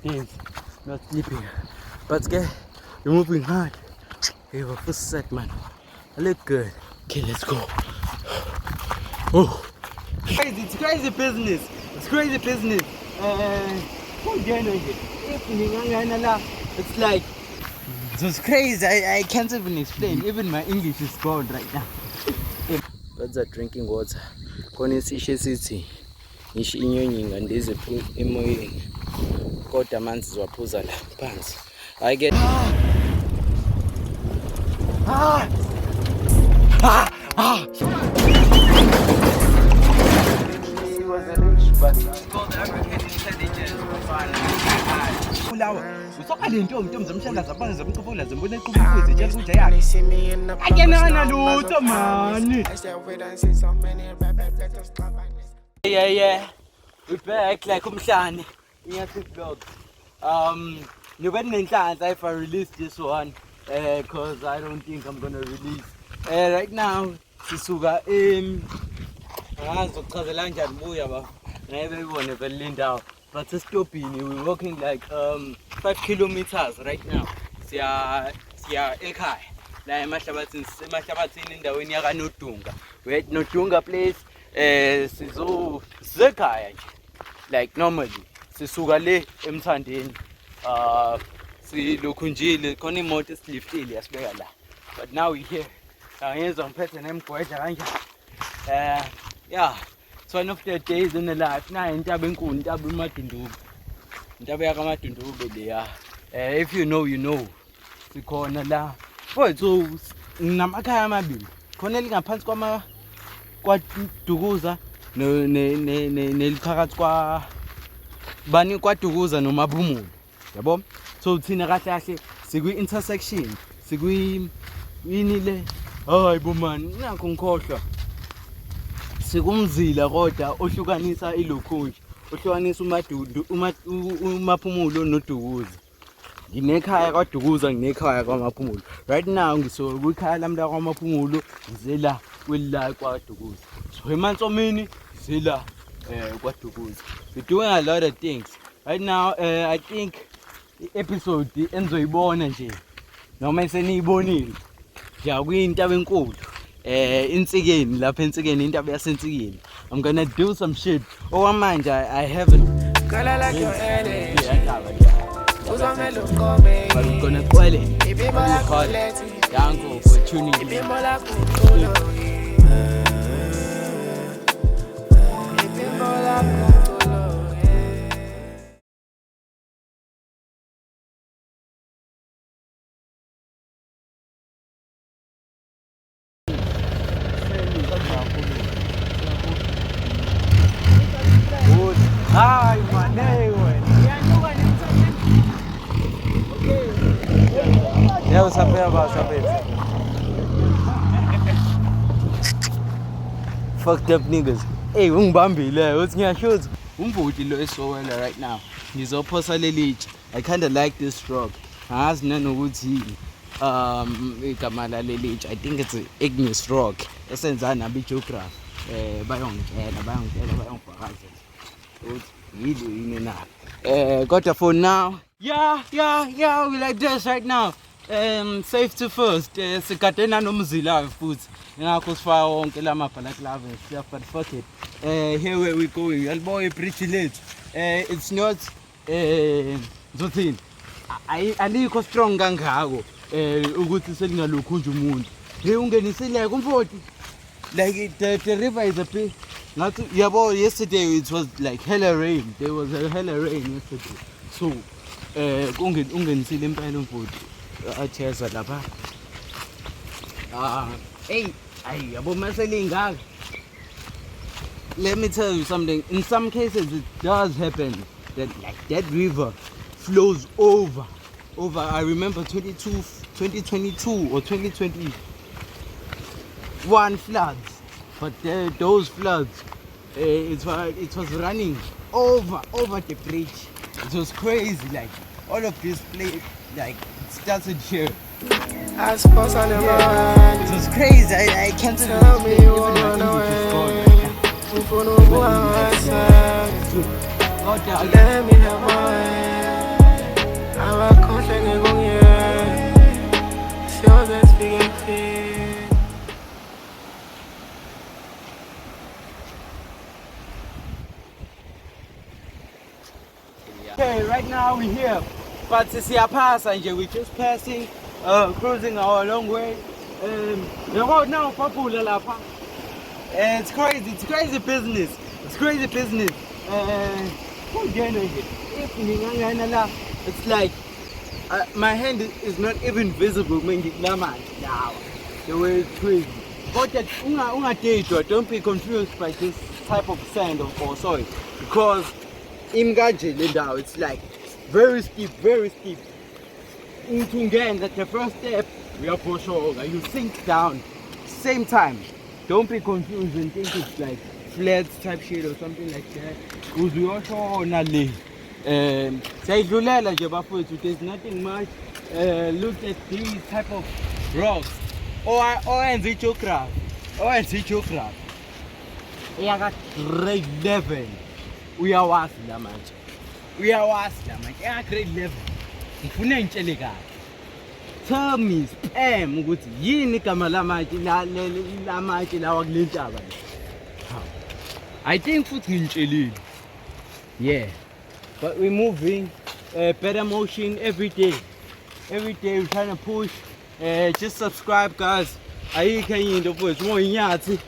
days not sleeping. But okay, you're moving hard. Hey, our first set, man. I look good. Okay, let's go. Oh, it's crazy business. It's crazy business. It's like, it's crazy. I can't even explain. Even my English is gone right now. Birds are drinking water. Konisishe sithi ngisho inyonyi ndiziphuma emoyeni kodwa amanzi ziwaphuza la phansi. I get She was a rich but called African intelligence. Usokale ntombi zomshangaza abanye zomqofola zimbona eqhubile zitshela ukuthi ayakhe akenana lutho mani. Yeah we back like umhlane ngiyathi vlog. Ngibe nenhlanhla if I release this one cause I don't think I'm gonna release right now. Sisuka ngazochazela kanjani buya ba ngeke bebone vele indawo but sesitobhini we walking like 5 kilometers right now. Siya ekhaya la emahlabathini endaweni yakanodunga. We at Nodunga place sizekhaya nje like normally sisuka le eMthandeni silokhunjile khona imoto esiliftile yasibeka la but now we here ngiyezwa ngiphethe nemgwedla kanjani. Yeah, it's one of the days in the life. Na intaba enkulu, intaba eMadundube. Intaba yakaMadundube leya. If you know, you know. Sikhona la. Mfowethu nginamakhaya amabili. Khona elingaphansi kwaDukuza neliphakathi kwaDukuza noMaphumulo. Yabo? So thina kahle kahle sikwi intersection. Sikwi yini le? Hayi bo man, nakho ngikhohlwa. Sikumzila kodwa ohlukanisa ilokhunje, ohlukanisa uMaphumulo noDukuza. Nginekhaya kwaDukuza, nginekhaya kwaMaphumulo. Right now ngisokukhaya lami la kwaMaphumulo, ngizela kwela kwaDukuza. So eMantsomini ngizela kwaDukuza. We're doing a lot of things. Right now I think episode enzoyibona nje noma eseniyibonile ja kuyintaba enkulu. Insikeni lapha ensikeni intaba yasensikeni. I'm gonna do some shit. Manje I haven't. Girl, I like your energy. But I'm gonna call it. Thank you for tuning in. Hi, my name. Yeah, what's up here, boss? Fucked up niggas. Hey, ungibambile. What's ngiyashoza? Umbuti lo esowela right now. Ngizophosa lelitshe. I kind of like this rock. Angazi nanokuthi igama la lelitshe. I think it's igneous rock. Esenza nabi geography. Bayongitshela bayongibhakazela. Got for now. Yeah, we like this right now. Safety first. Sikatena nomzila futhi. Ngakho sifaka wonke lamabhala clave stuff but fuck it. Here where we going. Yalboy pretty late. It's not zothini. Alikho strong kangako ukuthi selingalokhu nje umuntu. Hey ungenisile kumfoti. Like the river is a bit not yabo yesterday it was like hella rain. There was a hella rain yesterday. So ungenisile impela umfoti. Acheza lapha. Hey, yabo maselingaka. Let me tell you something. In some cases it does happen that like that river flows over. I remember 2022 or 2021 floods, but those floods, it was running over the bridge. It was crazy. Like all of this place, like it started here. I suppose I never. It was crazy. I can't tell me you wanna know. Let me have mine. anyway, right now we're here. But siyapasa nje, we're just passing, cruising our long way. The road now popular lapha. It's crazy business. It's crazy business. If ngingangena la, it's like my hand is not even visible when you the way it's crazy. But don't be confused by this type of sand or soil, because it's like very steep. Again, that's the first step. We are for sure. You sink down. Same time. Don't be confused and think it's like flat type shit or something like that. Because we also only there's nothing much. Look at these type of rocks. And geography. I got grade 11. We are was la manje. Yeah, grade 11. Ngifuna ngitshele kahle. Tell me spam ukuthi yini igama lamatshe lawa kule ntaba. I think futhi ngitshelile. Yeah. But we're moving, better motion every day. Every day we're trying to push. Just subscribe, guys. Ayikho enye into futhi uma inyathi.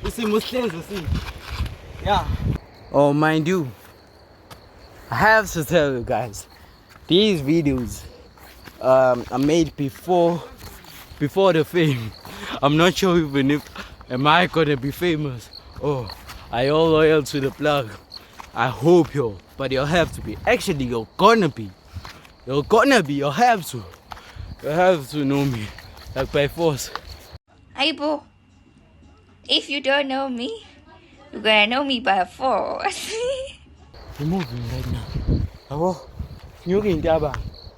Isimo sihlezi sini. Yeah. Oh, mind you, I have to tell you guys, these videos are made before the fame. I'm not sure even if am I gonna be famous or are you all loyal to the plug. I hope you, but you'll have to be. Actually, you're gonna be. You'll have to. You have to know me, like by force. Aibo, if you don't know me, you're gonna know me by force. We're moving right now.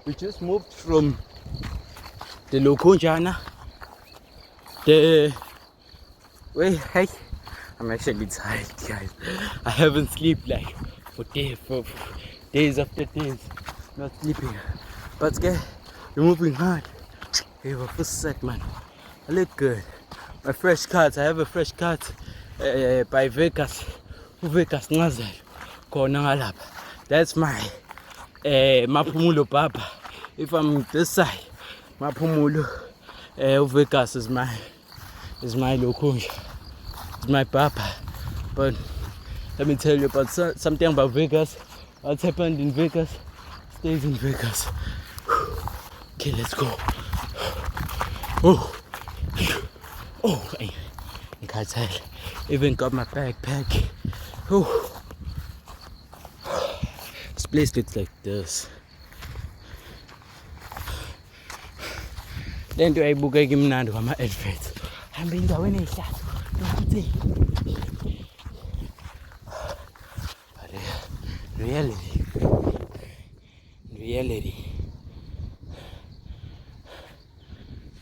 We just moved from the Lokonjana. Wait, hey, I'm actually tired, guys. I haven't slept like for days after days, not sleeping. But guys, we're moving hard. Hey, we're first set, man. I look good. My fresh cut. I have a fresh cut by Vegas. Vegas Nazar. That's my Mapumulo Papa. If I'm this side, Mapumulo Vegas is my lokunja. It's my papa. But let me tell you about something about Vegas. What's happened in Vegas stays in Vegas. Okay, let's go. I can't tell. Even got my backpack. This place looks like this. Then do I book a gimnado on my outfit? I'm being the winning shot.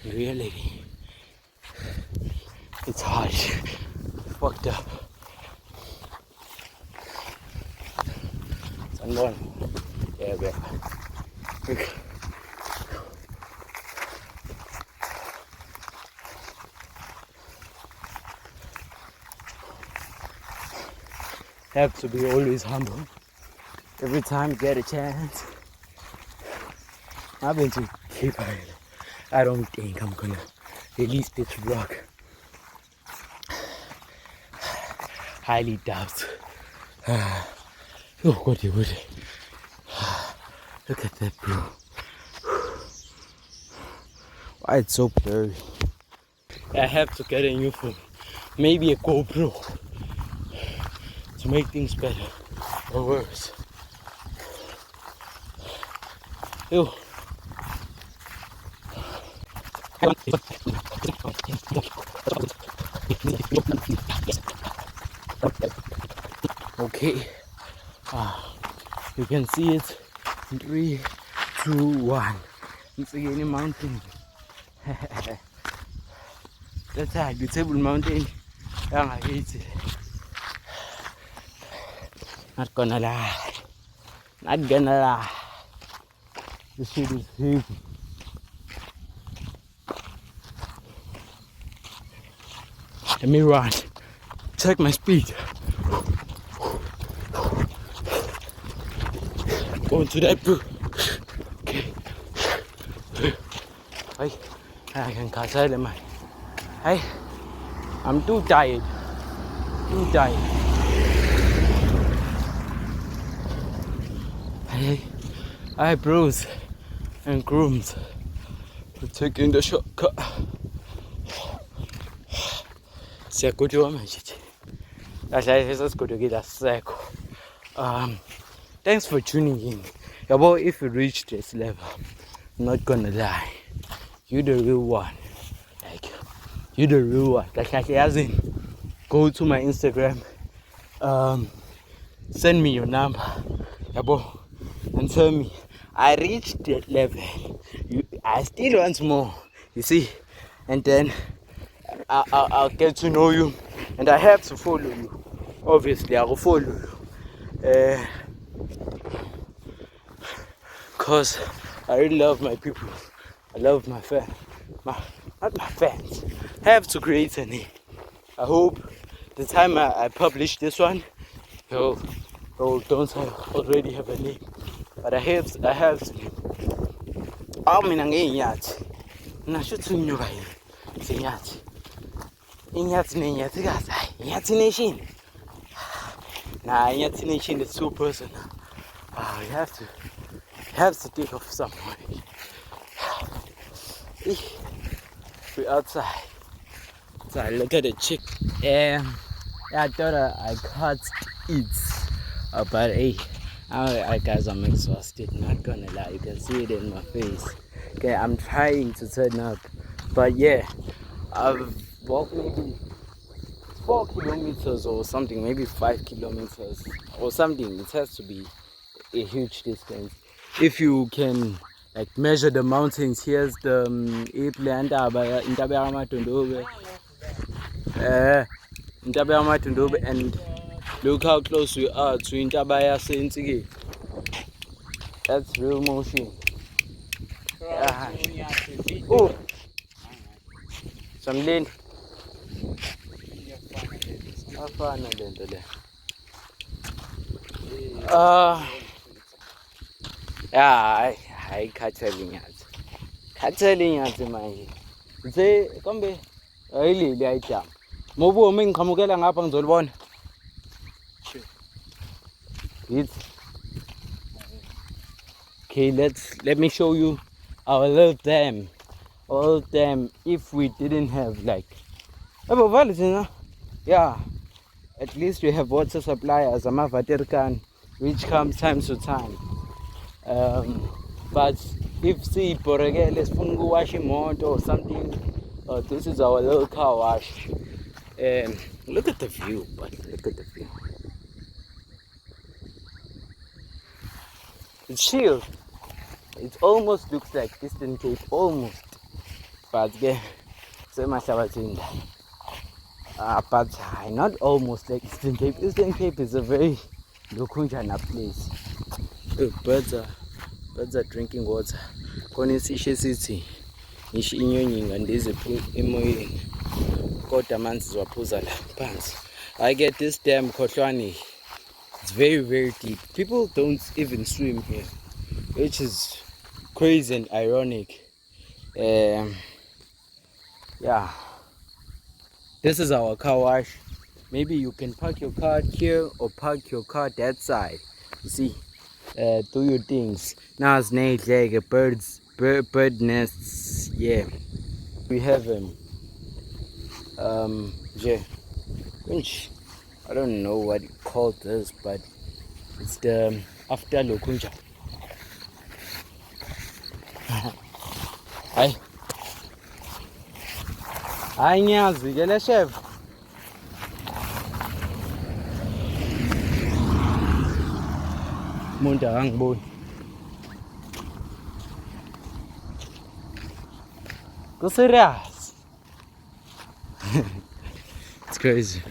Reality. It's hard. Fucked up. Sunburn. Yeah, okay. Have to be always humble. Every time you get a chance. I've been to Cape Island. I don't think I'm gonna release this vlog. Highly doubt. Oh, what you would. Look at that, bro. Why it's so blurry? I have to get a new phone. Maybe a GoPro. To make things better or worse. Ew. Okay. You can see it in 3, 2, 1. It's again a mountain. That's a beautiful mountain. I hate it. Not gonna lie. This shit is heavy. Let me run. Check my speed. Go into that bro. Okay. Hey, I can catch it, man. Hey, I'm too tired. Too tired. Hey, hi bros and grooms. We're taking the shortcut. Siyagoduka manje. Kahle sesigodukile asisekho. Thanks for tuning in. Yabo, if you reach this level, I'm not gonna lie, you the real one. Like, you the real one. Like as in, go to my Instagram, send me your number, yabo, and tell me I reached that level. I still want more. You see, and then I'll get to know you, and I have to follow you. Obviously, I will follow you. Because I really love my people. I love my fans. Not my fans. I have to create a name. I hope the time I publish this one, don't already have a name. But I have to name. I'm not sure to know why. Inyathi nation. Nah, Inyathi nation is so personal. You have to think of someone. We're outside. So I look at the chick. I thought I can't eat. But hey, guys, I'm exhausted. Not gonna lie, you can see it in my face. Okay, I'm trying to turn up. But yeah, I've walked maybe 4 kilometers or something, maybe 5 kilometers or something. It has to be a huge distance. If you can like measure the mountains, here's the and look how close we are to Intabaya Sensiki. That's real motion. Oh, some land. Yeah, I khathaling yazi manje. Nje kambe ayilili ayijama. Mobu uma ngiqhamukela ngapha ngizolibona. Okay, let me show you our little dam. All dam if we didn't have like yeah, at least we have water supply as a Mavaterkan, which comes time to time. But if see let's wash imoto or something, this is our little car wash. Look at the view, but look at the view. It's chill. It almost looks like Eastern Cape, almost. But yeah, so much about it. But not almost like Eastern Cape. Eastern Cape is a very Lokunjana place. Birds are drinking water. Konisishe city. Nishi inyonyinga ndize emoyeni. Kodwa amanzi zwaphuza la phansi. I get this damn Khohlwane. It's very, very deep. People don't even swim here, which is crazy and ironic. Yeah. This is our car wash. Maybe you can park your car here or park your car that side. You see, do your things. Now it's like bird nests. Yeah, we have yeah, winch. I don't know what it called this, but it's the after Lokunja. Hi. Hi, Nyazi, get a chef. Munta hang boy. Go serious. It's crazy.